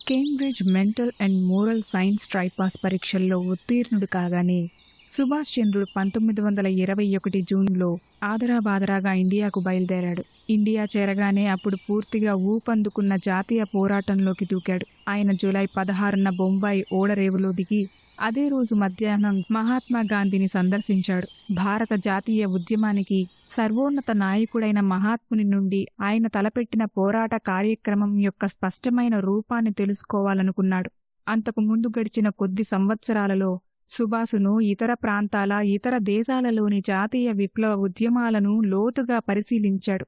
Cambridge mental and moral science tripos పరీక్షల్లో ఉత్తీర్ణుడు కాగానే సుభాష్ చంద్రుడు 1921 జూన్లో ఆదరాబాదరాగా ఇండియాకు బయలుదేరాడు. ఇండియా చేరగానే అప్పుడు పూర్తిగా ఊపందుకున్న జాతీయ పోరాటంలోకి దూకాడు. ఆయన జూలై 16న బొంబాయి ఓడరేవులో దిగి అదే రోజు మధ్యాహ్నం మహాత్మా గాంధీని సందర్శించాడు. భారత జాతీయ ఉద్యమానికి సర్వోన్నత నాయకుడైన మహాత్ముని నుండి ఆయన తలపెట్టిన పోరాట కార్యక్రమం యొక్క స్పష్టమైన రూపాన్ని తెలుసుకోవాలనుకున్నాడు. అంతకు ముందు గడిచిన కొద్ది సంవత్సరాలలో సుభాసును ఇతర ప్రాంతాల ఇతర దేశాలలోని జాతీయ విప్లవ ఉద్యమాలను లోతుగా పరిశీలించాడు.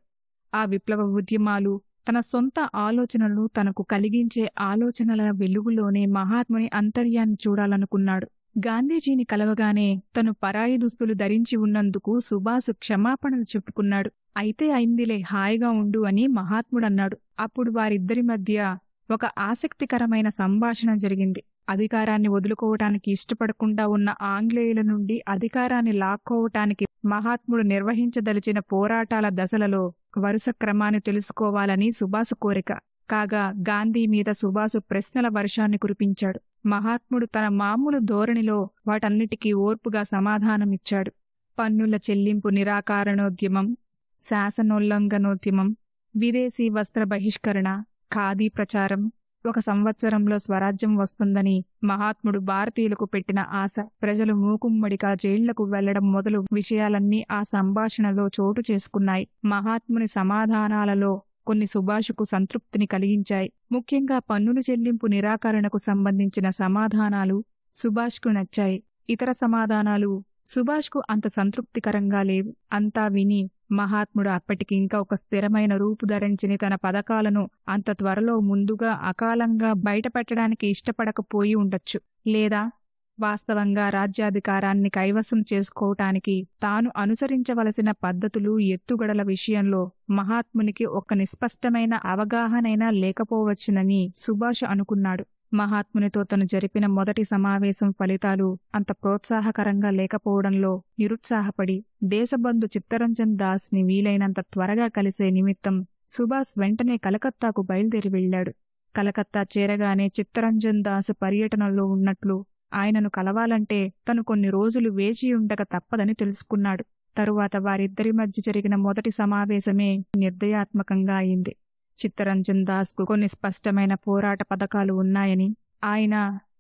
ఆ విప్లవ ఉద్యమాలు తన సొంత ఆలోచనలు తనకు కలిగించే ఆలోచనల వెలుగులోనే మహాత్ముని అంతర్యాన్ని చూడాలనుకున్నాడు. గాంధీజీని కలవగానే తను పరాయి దుస్తులు ధరించి ఉన్నందుకు సుభాసు క్షమాపణలు చెప్పుకున్నాడు. అయితే అయిందిలే, హాయిగా ఉండు అని మహాత్ముడన్నాడు. అప్పుడు వారిద్దరి మధ్య ఒక ఆసక్తికరమైన సంభాషణ జరిగింది. అధికారాన్ని వదులుకోవటానికి ఇష్టపడకుండా ఉన్న ఆంగ్లేయుల నుండి అధికారాన్ని లాక్కోవటానికి మహాత్ముడు నిర్వహించదలిచిన పోరాటాల దశలలో వరుస క్రమాన్ని తెలుసుకోవాలని సుభాసు కోరిక. కాగా గాంధీ మీద సుభాసు ప్రశ్నల వర్షాన్ని కురిపించాడు. మహాత్ముడు తన మామూలు ధోరణిలో వాటన్నిటికీ ఓర్పుగా సమాధానమిచ్చాడు. పన్నుల చెల్లింపు నిరాకరణోద్యమం, శాసనోల్లంఘనోద్యమం, విదేశీ వస్త్ర బహిష్కరణ, ఖాదీ ప్రచారం, 1 సంవత్సరంలో స్వరాజ్యం వస్తుందని మహాత్ముడు భారతీయులకు పెట్టిన ఆశ, ప్రజలు మూకుమ్మడిగా జైళ్లకు వెళ్లడం మొదలు విషయాలన్నీ ఆ సంభాషణలో చోటు చేసుకున్నాయి. మహాత్ముని సమాధానాలలో కొన్ని సుభాషుకు సంతృప్తిని కలిగించాయి. ముఖ్యంగా పన్నుల చెల్లింపు నిరాకరణకు సంబంధించిన సమాధానాలు సుభాష్కు నచ్చాయి. ఇతర సమాధానాలు సుభాష్కు అంత సంతృప్తికరంగా లేవు. అంతా విని మహాత్ముడు అప్పటికి ఇంకా ఒక స్థిరమైన రూపు ధరించని తన పథకాలను అంత త్వరలో ముందుగా అకాలంగా బయటపెట్టడానికి ఇష్టపడకపోయి ఉండొచ్చు. లేదా వాస్తవంగా రాజ్యాధికారాన్ని కైవసం చేసుకోవటానికి తాను అనుసరించవలసిన పద్ధతులు ఎత్తుగడల విషయంలో మహాత్మునికి ఒక నిస్పష్టమైన అవగాహనైనా లేకపోవచ్చునని సుభాష్ అనుకున్నాడు. మహాత్మునితో తను జరిపిన మొదటి సమావేశం ఫలితాలు అంత ప్రోత్సాహకరంగా లేకపోవడంలో నిరుత్సాహపడి దేశబంధు చిత్తరంజన్ దాస్ని వీలైనంత త్వరగా కలిసే నిమిత్తం సుభాష్ వెంటనే కలకత్తాకు బయలుదేరి వెళ్లాడు. కలకత్తా చేరగానే చిత్తరంజన్ దాస్ పర్యటనలో ఉన్నట్లు ఆయనను కలవాలంటే తను కొన్ని రోజులు వేచియుండక తప్పదని తెలుసుకున్నాడు. తరువాత వారిద్దరి మధ్య జరిగిన మొదటి సమావేశమే నిర్దయాత్మకంగా అయింది. చిత్తరంజన్ దాస్కు కొన్ని స్పష్టమైన పోరాట పథకాలు ఉన్నాయని, ఆయన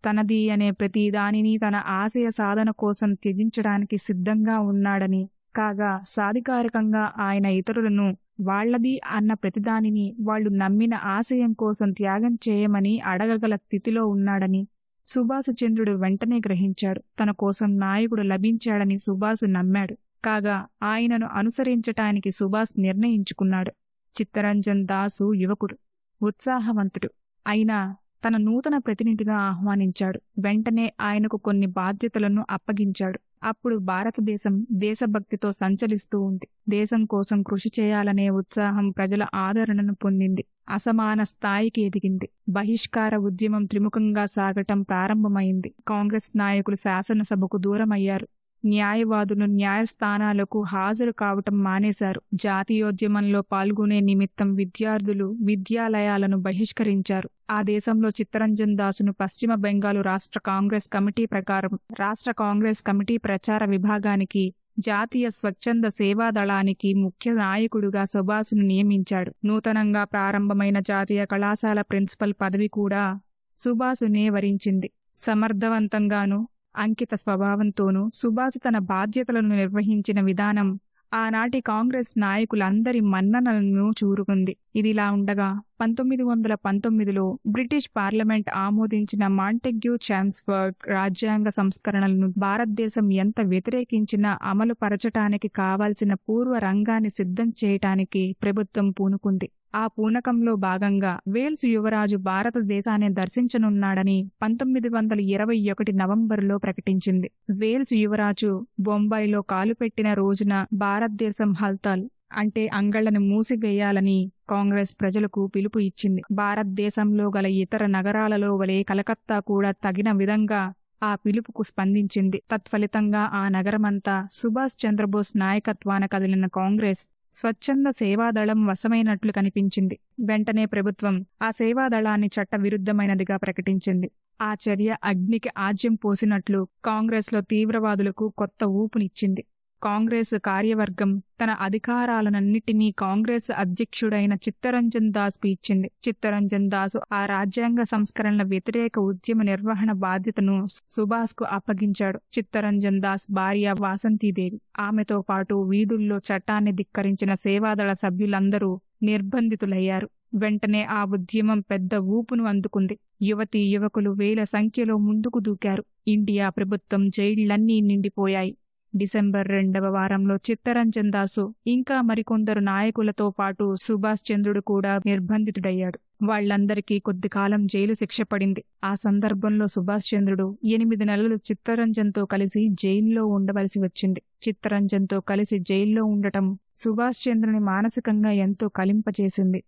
తనది అనే ప్రతి దానిని తన ఆశయ సాధన కోసం త్యజించడానికి సిద్ధంగా ఉన్నాడని, కాగా సాధికారికంగా ఆయన ఇతరులను వాళ్లది అన్న ప్రతిదానిని వాళ్లు నమ్మిన ఆశయం కోసం త్యాగం చేయమని అడగగల స్థితిలో ఉన్నాడని సుభాసుచంద్రుడు వెంటనే గ్రహించాడు. తన కోసం నాయకుడు లభించాడని సుభాసు నమ్మాడు. కాగా ఆయనను అనుసరించటానికి సుభాష్ నిర్ణయించుకున్నాడు. చిత్తరంజన్ దాసు యువకుడు, ఉత్సాహవంతుడు. అయినా తన నూతన ప్రతినిధిగా ఆహ్వానించాడు. వెంటనే ఆయనకు కొన్ని బాధ్యతలను అప్పగించాడు. అప్పుడు భారతదేశం దేశభక్తితో సంచలిస్తూ ఉంది. దేశం కోసం కృషి చేయాలనే ఉత్సాహం ప్రజల ఆదరణను పొందింది. అసమాన స్థాయికి ఎదిగింది. బహిష్కార ఉద్యమం త్రిముఖంగా సాగటం ప్రారంభమైంది. కాంగ్రెస్ నాయకులు శాసనసభకు దూరమయ్యారు. న్యాయవాదులు న్యాయస్థానాలకు హాజరు కావటం మానేశారు. జాతీయోద్యమంలో పాల్గొనే నిమిత్తం విద్యార్థులు విద్యాలయాలను బహిష్కరించారు. ఆ దేశంలో చిత్తరంజన్ దాసును పశ్చిమ బెంగాలు రాష్ట్ర కాంగ్రెస్ కమిటీ ప్రకారం రాష్ట్ర కాంగ్రెస్ కమిటీ ప్రచార విభాగానికి, జాతీయ స్వచ్ఛంద సేవాదళానికి ముఖ్య నాయకుడుగా సుభాసును నియమించాడు. నూతనంగా ప్రారంభమైన జాతీయ కళాశాల ప్రిన్సిపల్ పదవి కూడా సుభాసునే వరించింది. సమర్థవంతంగానూ అంకిత స్వభావంతోనూ సుభాసు తన బాధ్యతలను నిర్వహించిన విధానం ఆనాటి కాంగ్రెస్ నాయకులందరి మన్ననలను చూరుకుంది. ఇదిలా ఉండగా 1919లో బ్రిటిష్ పార్లమెంట్ ఆమోదించిన మాంటెగ్యూ చామ్స్ఫర్డ్ రాజ్యాంగ సంస్కరణలను భారతదేశం ఎంత వ్యతిరేకించినా అమలు పరచటానికి కావాల్సిన పూర్వ రంగాన్ని సిద్ధం చేయటానికి ప్రభుత్వం పూనుకుంది. ఆ పూనకంలో భాగంగా వేల్స్ యువరాజు భారతదేశాన్ని దర్శించనున్నాడని 1921 నవంబరులో ప్రకటించింది. వేల్స్ యువరాజు బొంబాయిలో కాలుపెట్టిన రోజున భారతదేశం హల్తాల్ అంటే అంగళ్లను మూసివేయాలని కాంగ్రెస్ ప్రజలకు పిలుపు ఇచ్చింది. భారతదేశంలో గల ఇతర నగరాలలో వలె కలకత్తా కూడా తగిన విధంగా ఆ పిలుపుకు స్పందించింది. తత్ఫలితంగా ఆ నగరమంతా సుభాష్ చంద్రబోస్ నాయకత్వాన కదిలిన కాంగ్రెస్ స్వచ్ఛంద సేవాదళం వశమైనట్లు కనిపించింది. వెంటనే ప్రభుత్వం ఆ సేవాదళాన్ని చట్టవిరుద్ధమైనదిగా ప్రకటించింది. ఆ చర్య అగ్నికి ఆజ్యం పోసినట్లు కాంగ్రెస్లో తీవ్రవాదులకు కొత్త ఊపునిచ్చింది. కాంగ్రెస్ కార్యవర్గం తన అధికారాలన్నిటినీ కాంగ్రెస్ అధ్యక్షుడైన చిత్తరంజన్ దాస్కు ఇచ్చింది. చిత్తరంజన్ దాస్ ఆ రాజ్యాంగ సంస్కరణల వ్యతిరేక ఉద్యమ నిర్వహణ బాధ్యతను సుభాష్కు అప్పగించాడు. చిత్తరంజన్ దాస్ భార్య వాసంతీదేవి, ఆమెతో పాటు వీధుల్లో చట్టాన్ని ధిక్కరించిన సేవాదళ సభ్యులందరూ నిర్బంధితులయ్యారు. వెంటనే ఆ ఉద్యమం పెద్ద ఊపును అందుకుంది. యువతీ యువకులు వేల సంఖ్యలో ముందుకు దూకారు. ఇండియా ప్రభుత్వం జైళ్లన్నీ నిండిపోయాయి. డిసెంబర్ 2వ వారంలో చిత్తరంజన్ దాసు ఇంకా మరికొందరు నాయకులతో పాటు సుభాష్ చంద్రుడు కూడా నిర్బంధితుడయ్యాడు. వాళ్లందరికీ కొద్ది కాలం జైలు శిక్ష పడింది. ఆ సందర్భంలో సుభాష్ చంద్రుడు 8 నెలలు చిత్తరంజన్తో కలిసి జైల్లో ఉండవలసి వచ్చింది. చిత్తరంజన్తో కలిసి జైల్లో ఉండటం సుభాష్ చంద్రుని మానసికంగా ఎంతో కలింపచేసింది.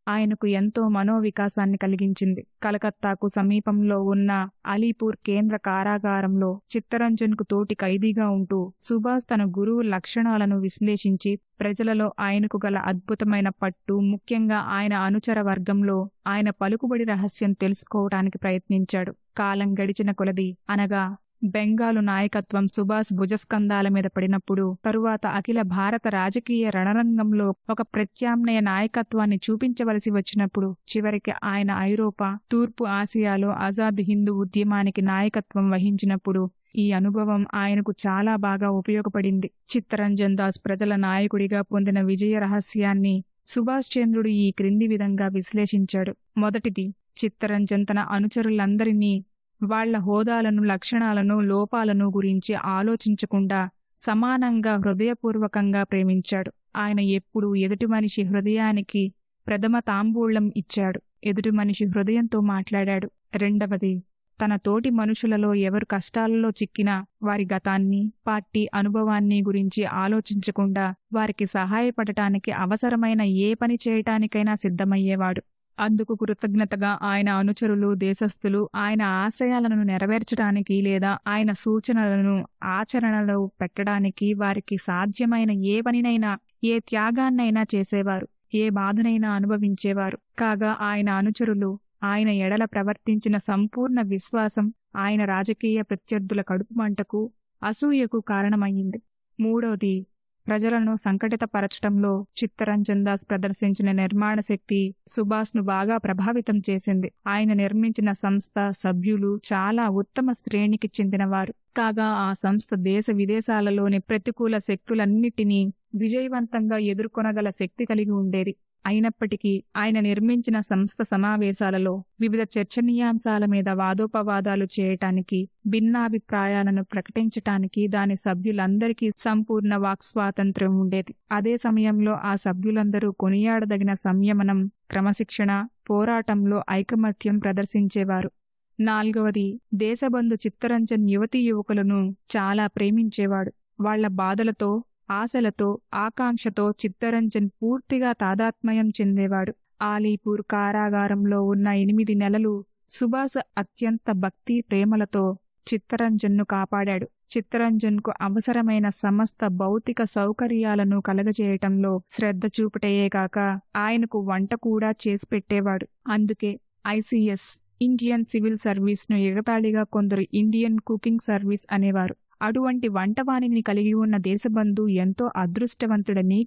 ఆయనకు ఎంతో మనోవికాసాన్ని కలిగించింది. కలకత్తాకు సమీపంలో ఉన్న అలీపూర్ కేంద్ర కారాగారంలో చిత్తరంజన్కు తోటి ఖైదీగా ఉంటూ సుభాష్ తన గురువు లక్షణాలను విశ్లేషించి ప్రజలలో ఆయనకు గల అద్భుతమైన పట్టు, ముఖ్యంగా ఆయన అనుచర వర్గంలో ఆయన పలుకుబడి రహస్యం తెలుసుకోవటానికి ప్రయత్నించాడు. కాలం గడిచిన కొలది, అనగా బెంగాలు నాయకత్వం సుభాష్ భుజస్కంధాల మీద పడినప్పుడు, తరువాత అఖిల భారత రాజకీయ రణరంగంలో ఒక ప్రత్యామ్నాయ నాయకత్వాన్ని చూపించవలసి వచ్చినప్పుడు, చివరికి ఆయన ఐరోపా, తూర్పు ఆసియాలో ఆజాద్ హిందూ ఉద్యమానికి నాయకత్వం వహించినప్పుడు ఈ అనుభవం ఆయనకు చాలా బాగా ఉపయోగపడింది. చిత్తరంజన్ దాస్ ప్రజల నాయకుడిగా పొందిన విజయ రహస్యాన్ని సుభాష్ చంద్రుడు ఈ క్రింది విధంగా విశ్లేషించాడు. మొదటిది, చిత్తరంజన్ తన అనుచరులందరినీ వాళ్ల హోదాలను, లక్షణాలను, లోపాలను గురించి ఆలోచించకుండా సమానంగా హృదయపూర్వకంగా ప్రేమించాడు. ఆయన ఎప్పుడూ ఎదుటి మనిషి హృదయానికి ప్రథమ తాంబూలం ఇచ్చాడు. ఎదుటి మనిషి హృదయంతో మాట్లాడాడు. రెండవది, తన తోటి మనుషులలో ఎవరు కష్టాలలో చిక్కినా వారి గతాన్ని, పార్టీ అనుభవాన్ని గురించి ఆలోచించకుండా వారికి సహాయపడటానికి అవసరమైన ఏ పని చేయటానికైనా సిద్ధమయ్యేవాడు. అందుకు కృతజ్ఞతగా ఆయన అనుచరులు, దేశస్థులు ఆయన ఆశయాలను నెరవేర్చడానికి లేదా ఆయన సూచనలను ఆచరణలో పెట్టడానికి వారికి సాధ్యమైన ఏ పనినైనా, ఏ త్యాగాన్నైనా చేసేవారు, ఏ బాధనైనా అనుభవించేవారు. కాగా ఆయన అనుచరులు ఆయన ఎడల ప్రవర్తించిన సంపూర్ణ విశ్వాసం ఆయన రాజకీయ ప్రత్యర్థుల కడుపుమంటకు, అసూయకు కారణమయ్యింది. మూడవది, ప్రజలను సంకటితపరచటంలో చిత్తరంజన్ దాస్ ప్రదర్శించిన నిర్మాణ శక్తి సుభాష్ను బాగా ప్రభావితం చేసింది. ఆయన నిర్మించిన సంస్థ సభ్యులు చాలా ఉత్తమ శ్రేణికి చెందినవారు. కాగా ఆ సంస్థ దేశ విదేశాలలోని ప్రతికూల శక్తులన్నిటినీ విజయవంతంగా ఎదుర్కొనగల శక్తి కలిగి ఉండేది. అయినప్పటికీ ఆయన నిర్మించిన సంస్థ సమావేశాలలో వివిధ చర్చనీయాంశాల మీద వాదోపవాదాలు చేయటానికి, భిన్నాభిప్రాయాలను ప్రకటించటానికి దాని సభ్యులందరికీ సంపూర్ణ వాక్స్వాతంత్ర్యం ఉండేది. అదే సమయంలో ఆ సభ్యులందరూ కొనియాడదగిన సంయమనం, క్రమశిక్షణ, పోరాటంలో ఐకమత్యం ప్రదర్శించేవారు. నాల్గవది, దేశబంధు చిత్తరంజన్ యువతీ యువకులను చాలా ప్రేమించేవాడు. వాళ్ల బాధలతో, ఆశలతో, ఆకాంక్షతో చిత్తరంజన్ పూర్తిగా తాదాత్మ్యం చెందేవాడు. ఆలీపూర్ కారాగారంలో ఉన్న 8 నెలలు సుభాష్ అత్యంత భక్తి ప్రేమలతో చిత్తరంజన్ను కాపాడాడు. చిత్తరంజన్కు అవసరమైన సమస్త భౌతిక సౌకర్యాలను కలగజేయటంలో శ్రద్ధ చూపుటయే కాక ఆయనకు వంట కూడా చేసి పెట్టేవాడు. అందుకే ICS, ఇండియన్ సివిల్ సర్వీస్ను ఎగతాళిగా కొందరు ఇండియన్ కుకింగ్ సర్వీస్ అనేవారు. అటువంటి వంటవాణిని కలిగి ఉన్న దేశబంధు ఎంతో అదృష్టవంతుడని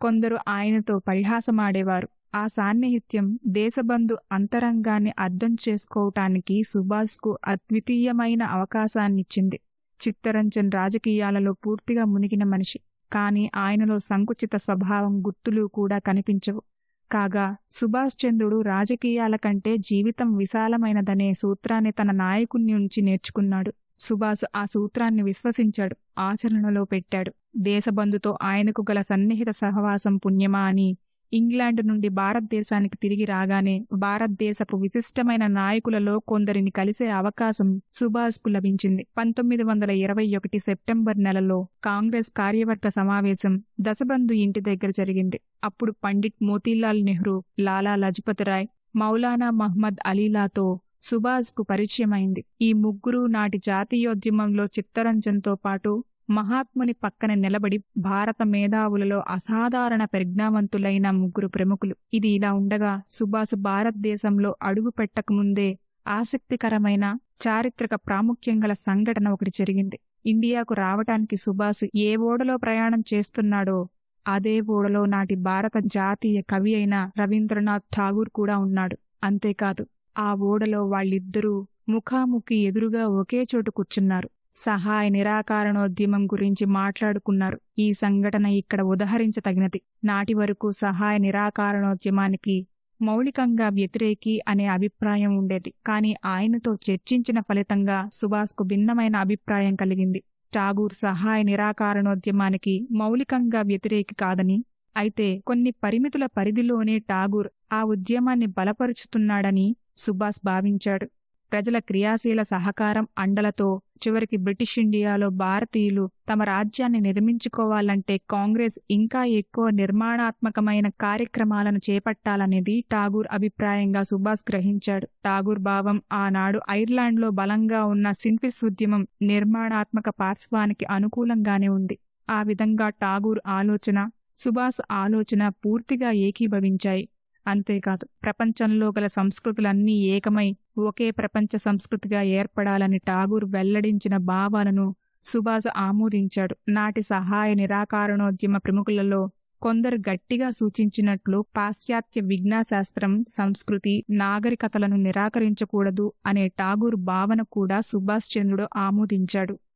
కొందరు ఆయనతో పరిహాసమాడేవారు. ఆ సాన్నిహిత్యం దేశబంధు అంతరంగాన్ని అర్థం చేసుకోవటానికి సుభాష్కు అద్వితీయమైన అవకాశాన్నిచ్చింది. చిత్తరంజన్ రాజకీయాలలో పూర్తిగా మునిగిన మనిషి, కాని ఆయనలో సంకుచిత స్వభావం గుర్తులు కూడా కనిపించవు. కాగా సుభాష్ చంద్రుడు రాజకీయాల కంటే జీవితం విశాలమైనదనే సూత్రాన్ని తన నాయకుని నుంచి నేర్చుకున్నాడు. సుభాష్ ఆ సూత్రాన్ని విశ్వసించాడు, ఆచరణలో పెట్టాడు. దేశబంధుతో ఆయనకు గల సన్నిహిత సహవాసం పుణ్యమా అని ఇంగ్లాండ్ నుండి భారతదేశానికి తిరిగి రాగానే భారతదేశపు విశిష్టమైన నాయకులలో కొందరిని కలిసే అవకాశం సుభాష్కు లభించింది. 1921 సెప్టెంబర్ నెలలో కాంగ్రెస్ కార్యవర్గ సమావేశం దశబంధు ఇంటి దగ్గర జరిగింది. అప్పుడు పండిట్ మోతీలాల్ నెహ్రూ, లాలా లజపత్ రాయ్, మౌలానా మహ్మద్ అలీలాతో సుభాష్కు పరిచయమైంది. ఈ ముగ్గురు నాటి జాతీయోద్యమంలో చిత్తరంజన్తో పాటు మహాత్ముని పక్కన నిలబడి భారత మేధావులలో అసాధారణ ప్రజ్ఞావంతులైన ముగ్గురు ప్రముఖులు. ఇది ఇలా ఉండగా సుభాష్ భారతదేశంలో అడుగు పెట్టకముందే ఆసక్తికరమైన చారిత్రక ప్రాముఖ్యం గల సంఘటన ఒకటి జరిగింది. ఇండియాకు రావటానికి సుభాష్ ఏ ఓడలో ప్రయాణం చేస్తున్నాడో అదే ఓడలో నాటి భారత జాతీయ కవి అయిన రవీంద్రనాథ్ ఠాగూర్ కూడా ఉన్నాడు. అంతేకాదు, ఆ ఓడలో వాళ్ళిద్దరూ ముఖాముఖి ఎదురుగా ఒకే చోటు కూర్చున్నారు. సహాయ నిరాకరణోద్యమం గురించి మాట్లాడుకున్నారు. ఈ సంఘటన ఇక్కడ ఉదహరించతగినది. నాటి వరకు సహాయ నిరాకరణోద్యమానికి మౌలికంగా వ్యతిరేకి అనే అభిప్రాయం ఉండేది. కానీ ఆయనతో చర్చించిన ఫలితంగా సుభాష్కు భిన్నమైన అభిప్రాయం కలిగింది. ఠాగూర్ సహాయ నిరాకరణోద్యమానికి మౌలికంగా వ్యతిరేకి కాదని, అయితే కొన్ని పరిమితుల పరిధిలోనే ఠాగూర్ ఆ ఉద్యమాన్ని బలపరుచుతున్నాడని సుభాష్ భావించాడు. ప్రజల క్రియాశీల సహకారం అండలతో చివరికి బ్రిటిష్ ఇండియాలో భారతీయులు తమ రాజ్యాన్ని నిర్మించుకోవాలంటే కాంగ్రెస్ ఇంకా ఎక్కువ నిర్మాణాత్మకమైన కార్యక్రమాలను చేపట్టాలనేది ఠాగూర్ అభిప్రాయంగా సుభాష్ గ్రహించాడు. ఠాగూర్ భావం ఆనాడు ఐర్లాండ్లో బలంగా ఉన్న సిన్ఫిస్ ఉద్యమం నిర్మాణాత్మక పార్శ్వానికి అనుకూలంగానే ఉంది. ఆ విధంగా ఠాగూర్ ఆలోచన, సుభాష్ ఆలోచన పూర్తిగా ఏకీభవించాయి. అంతేకాదు, ప్రపంచంలో గల సంస్కృతులన్నీ ఏకమై ఒకే ప్రపంచ సంస్కృతిగా ఏర్పడాలని ఠాగూర్ వెల్లడించిన భావాలను సుభాష్ ఆమోదించాడు. నాటి సహాయ నిరాకరణోద్యమ ప్రముఖులలో కొందరు గట్టిగా సూచించినట్లు పాశ్చాత్య విజ్ఞాశాస్త్రం, సంస్కృతి, నాగరికతలను నిరాకరించకూడదు అనే ఠాగూర్ భావన కూడా సుభాష్ చంద్రుడు ఆమోదించాడు.